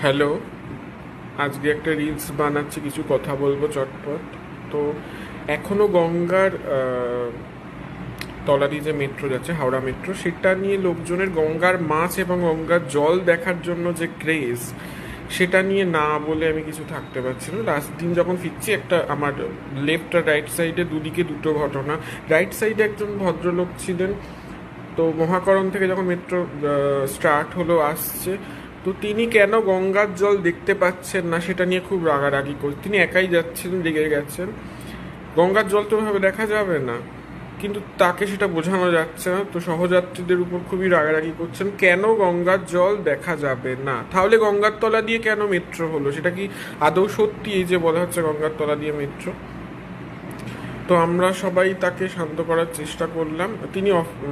Hello. আজকে একটা reels বানাচ্ছি, কিছু কথা বলবো চটপট। তো এখনো গঙ্গার তলা দিয়ে যে মেট্রো যাচ্ছে, হাওড়া মেট্রো, সেটা নিয়ে লোকজনের গঙ্গার মাছ এবং গঙ্গার জল দেখার জন্য যে ক্রেজ, সেটা নিয়ে না বলে আমি কিছু থাকতে পারছি না। লাস্ট দিন যখন ফিরছি, একটা আমার লেফট আর রাইট সাইডে দুদিকে দুটো ঘটনা। রাইট সাইডে একজন ভদ্রলোক ছিলেন, তো মহাকরণ থেকে যখন মেট্রো স্টার্ট হলো আসছে, তো তিনি কেন গঙ্গার জল দেখতে পাচ্ছেন না সেটা নিয়ে খুব রাগারাগি করছেন। তিনি একাই যাচ্ছিলেন, রেগে গেছেন। গঙ্গার জল তো ওভাবে দেখা যাবে না, কিন্তু তাকে সেটা বোঝানো যাচ্ছে না, তো সহযাত্রীদের উপর খুবই রাগারাগি করছেন কেন গঙ্গার জল দেখা যাবে না। তাহলে গঙ্গার তলা দিয়ে কেন মেট্রো হলো? সেটা কি আদৌ সত্যি এই যে বলা হচ্ছে গঙ্গার তলা দিয়ে মেট্রো? তো আমরা সবাই তাকে শান্ত করার চেষ্টা করলাম। তিনি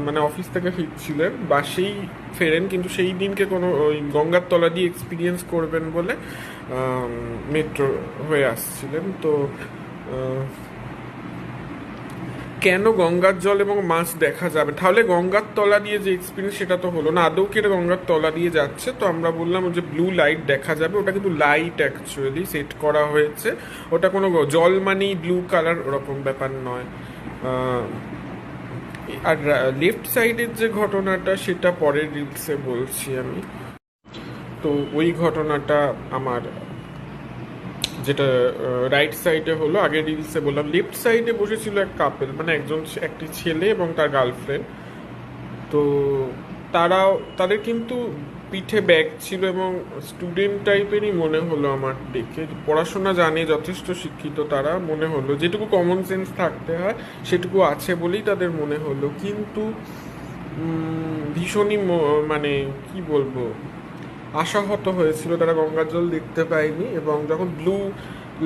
মানে অফিস থেকে ফিরছিলেন, বাসেই ফেরেন, কিন্তু সেই দিনকে কোনো ওই গঙ্গার তলা দিয়ে এক্সপিরিয়েন্স করবেন বলে মেট্রো হয়ে আসছিলেন। তো আহ, কেন গঙ্গার জল এবং মাছ দেখা যাবে? তাহলে গঙ্গার তলা দিয়ে যে এক্সপিরিয়েন্স সেটা তো হলো না। আদৌ কি এটা গঙ্গার তলা দিয়ে যাচ্ছে? তো আমরা বললাম যে ব্লু লাইট দেখা যাবে, ওটা কিন্তু লাইট অ্যাকচুয়ালি সেট করা হয়েছে, ওটা কোনো জল মানেই ব্লু কালার ওরকম ব্যাপার নয়। আহ, আর লেফট সাইডের যে ঘটনাটা সেটা পরের রিলসে বলছি আমি। তো ওই ঘটনাটা আমার যেটা রাইট সাইডে হলো, আগের রিলসে বললাম লেফট সাইডে বসেছিল এক কাপেল, মানে একটি ছেলে এবং তার গার্লফ্রেন্ড। তো তারাও, তাদের কিন্তু পিঠে ব্যাগ ছিল এবং স্টুডেন্ট টাইপেরই মনে হলো আমার দেখে। পড়াশোনা জানে, যথেষ্ট শিক্ষিত তারা মনে হলো, যেটুকু কমন সেন্স থাকতে হয় সেটুকু আছে বলেই তাদের মনে হলো। কিন্তু ভীষণই মানে কি বলবো, আশাহত হয়েছিল, তারা গঙ্গার জল দেখতে পায়নি। এবং যখন ব্লু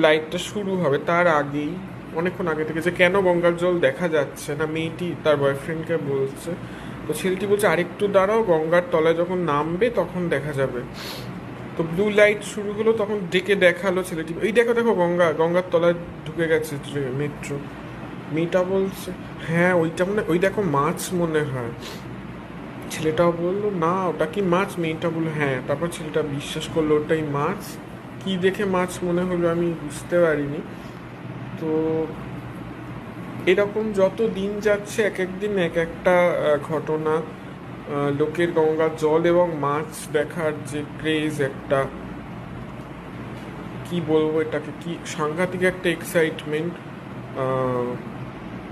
লাইটটা শুরু হবে তার আগেই, অনেকক্ষণ আগে থেকে, যে কেন গঙ্গার জল দেখা যাচ্ছে না, মেয়েটি তার বয়ফ্রেন্ডকে বলছে। তো ছেলেটি বলছে আরেকটু দাঁড়াও, গঙ্গার তলায় যখন নামবে তখন দেখা যাবে। তো ব্লু লাইট শুরু হলো, তখন ডেকে দেখালো ছেলেটি, এই দেখো দেখো গঙ্গার তলায় ঢুকে গেছে মেট্রো। মেয়েটা বলছে হ্যাঁ ওইটা মনে, ওই দেখো মাছ মনে হয়। ছেলেটাও বললো না ওটা কি মাছ? মেয়েটা বললো হ্যাঁ। তারপর ছেলেটা বিশ্বাস করলো ওটাই মাছ। কি দেখে মাছ মনে হলো আমি বুঝতে পারিনি। তো এরকম যত দিন যাচ্ছে, এক একদিন এক একটা ঘটনা। লোকের গঙ্গার জল এবং মাছ দেখার যে ক্রেজ, একটা কি বলবো এটাকে, কি সাংঘাতিক একটা এক্সাইটমেন্ট।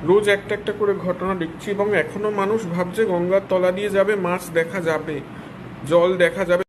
রোজ একটা একটা করে ঘটনা দেখছি, এবং এখনো মানুষ ভাবছে গঙ্গার তলা দিয়ে যাবে, মাছ দেখা যাবে, জল দেখা যাবে।